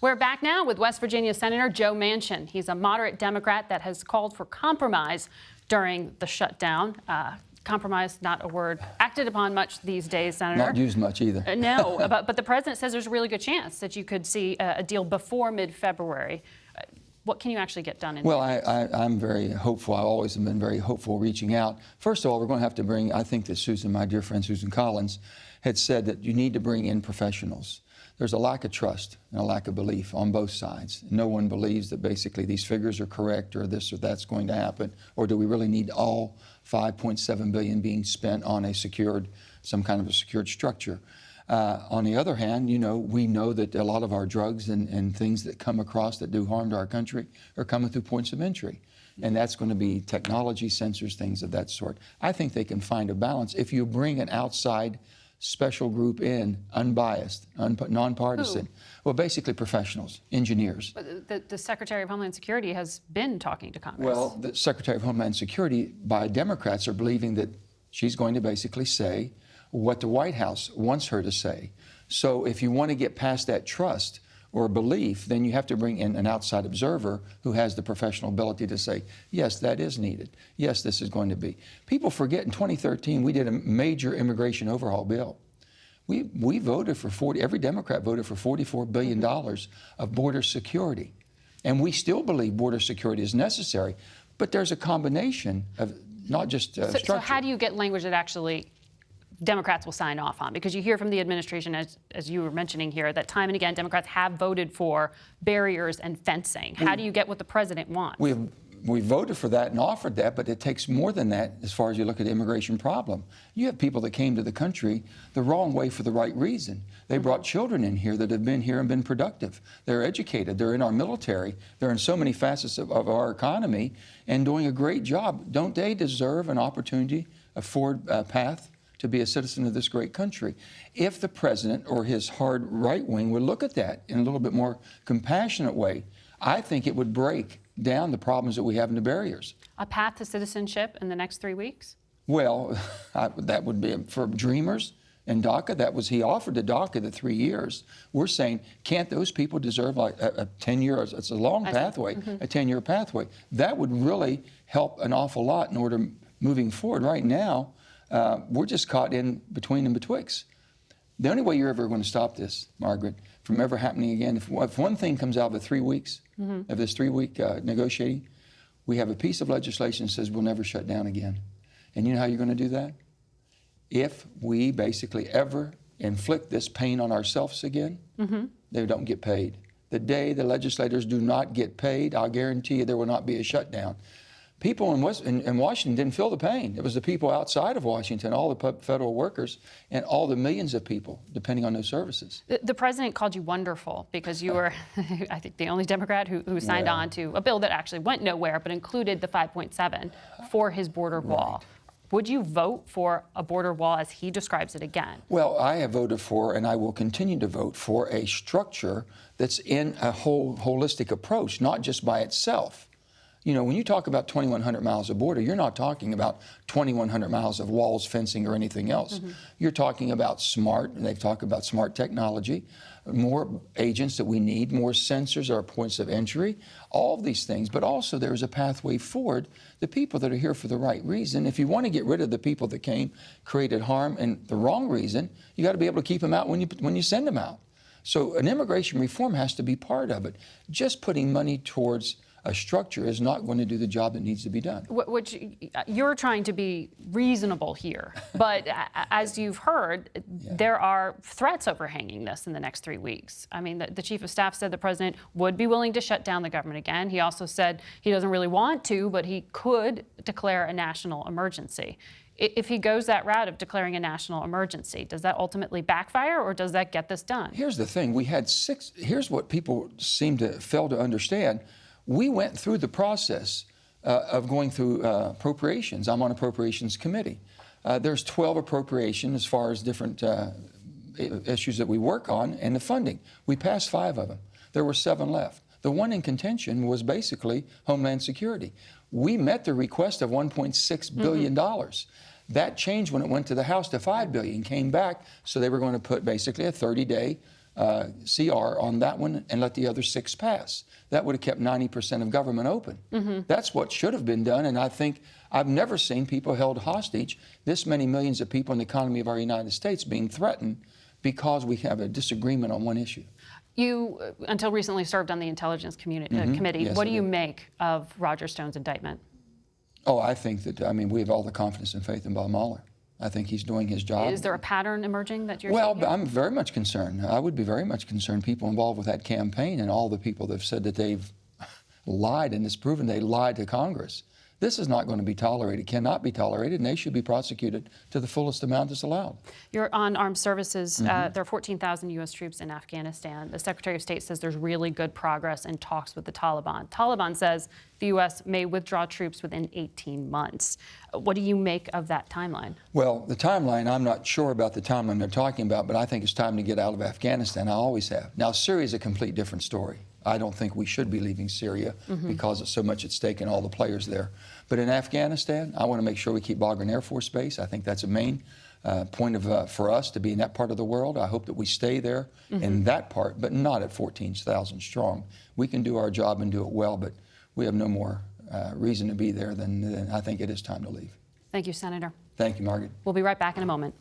We're back now with West Virginia Senator Joe Manchin. He's a moderate Democrat that has called for compromise during the shutdown. Compromise, not a word acted upon much these days, Senator. Not used much either. No, but the president says there's a really good chance that you could see a deal before mid-February. What can you actually get done in Well, I'm very hopeful. I always have been very hopeful reaching out. First of all, we're going to have to bring, I think that Susan, my dear friend Susan Collins, had said that you need to bring in professionals. There's a lack of trust and a lack of belief on both sides. No one believes that basically these figures are correct or this or that's going to happen, or do we really need all $5.7 billion being spent on a secured, some kind of a secured structure? On the other hand, you know, we know that a lot of our drugs and things that come across that do harm to our country are coming through points of entry. And that's going to be technology, sensors, things of that sort. I think they can find a balance if you bring an outside special group in, unbiased, nonpartisan. Who? Well, basically professionals, engineers. But the Secretary of Homeland Security has been talking to Congress. Well, the Secretary of Homeland Security, by Democrats, are believing that she's going to basically say what the White House wants her to say. So if you want to get past that trust or belief, then you have to bring in an outside observer who has the professional ability to say, yes, that is needed. Yes, this is going to be. People forget in 2013, we did a major immigration overhaul bill. We voted for every Democrat voted for $44 billion of border security. And we still believe border security is necessary, but there's a combination of not just structure. So how do you get language that actually Democrats will sign off on? Because you hear from the administration, as you were mentioning here, that time and again Democrats have voted for barriers and fencing. How do you get what the president wants? We voted for that and offered that, but it takes more than that as far as you look at the immigration problem. You have people that came to the country the wrong way for the right reason. They brought children in here that have been here and been productive. They're educated. They're in our military. They're in so many facets of our economy and doing a great job. Don't they deserve an opportunity, a forward path to be a citizen of this great country? If the president or his hard right wing would look at that in a little bit more compassionate way, I think it would break down the problems that we have in the barriers. A path to citizenship in the next 3 weeks? Well, that would be for dreamers and DACA. He offered to DACA the 3 years. We're saying, can't those people deserve like a 10-year, it's a long pathway, a 10-year pathway. That would really help an awful lot in order moving forward. Right now, we're just caught in between and betwixt. The only way you're ever going to stop this, Margaret, from ever happening again, if one thing comes out of the 3 weeks, of this 3-week negotiating, we have a piece of legislation that says we'll never shut down again. And you know how you're going to do that? If we basically ever inflict this pain on ourselves again, they don't get paid. The day the legislators do not get paid, I'll guarantee you there will not be a shutdown. People in Washington didn't feel the pain. It was the people outside of Washington, all the federal workers, and all the millions of people depending on those services. The president called you wonderful because you were, I think, the only Democrat who signed on to a bill that actually went nowhere but included the 5.7 for his border wall. Would you vote for a border wall as he describes it again? Well, I have voted for, and I will continue to vote for, a structure that's in a holistic approach, not just by itself. You know, when you talk about 2,100 miles of border, you're not talking about 2,100 miles of walls, fencing, or anything else. You're talking about smart, and they've talked about smart technology, more agents that we need, more sensors, our points of entry, all of these things. But also there's a pathway forward, the people that are here for the right reason. If you want to get rid of the people that came, created harm, and the wrong reason, you got to be able to keep them out when you send them out. So an immigration reform has to be part of it. Just putting money towards a structure is not going to do the job that needs to be done. Which you're trying to be reasonable here, but as you've heard, there are threats overhanging this in the next 3 weeks. I mean, the chief of staff said the president would be willing to shut down the government again. He also said he doesn't really want to, but he could declare a national emergency. If he goes that route of declaring a national emergency, does that ultimately backfire or does that get this done? Here's the thing. We had here's what people seem to fail to understand. We went through the process of going through appropriations. I'm on appropriations committee. There's 12 appropriations as far as different issues that we work on and the funding. We passed 5 of them. There were 7 left. The one in contention was basically Homeland Security. We met the request of $1.6 billion. That changed when it went to the House to $5 billion, came back, so they were going to put basically a 30-day CR on that one and let the other 6 pass. That would have kept 90% of government open. That's what should have been done, and I think I've never seen people held hostage, this many millions of people in the economy of our United States being threatened because we have a disagreement on one issue. You, until recently, served on the Intelligence Committee. Yes, What do I you did. make of Roger Stone's indictment? Oh, I think that, I mean, we have all the confidence and faith in Bob Mueller. I think he's doing his job. Is there a pattern emerging that you're Well, seeing here? I'm very much concerned. I would be very much concerned, people involved with that campaign and all the people that have said that they've lied, and it's proven they lied to Congress. This is not going to be tolerated, cannot be tolerated, and they should be prosecuted to the fullest amount that's allowed. You're on armed services. There are 14,000 U.S. troops in Afghanistan. The Secretary of State says there's really good progress in talks with the Taliban. Taliban says the U.S. may withdraw troops within 18 months. What do you make of that timeline? Well, the timeline, I'm not sure about the timeline they're talking about, but I think it's time to get out of Afghanistan. I always have. Now, Syria is a complete different story. I don't think we should be leaving Syria because of so much at stake and all the players there. But in Afghanistan, I want to make sure we keep Bagram Air Force Base. I think that's a main point of for us to be in that part of the world. I hope that we stay there in that part, but not at 14,000 strong. We can do our job and do it well, but we have no more reason to be there than I think it is time to leave. Thank you, Senator. Thank you, Margaret. We'll be right back in a moment.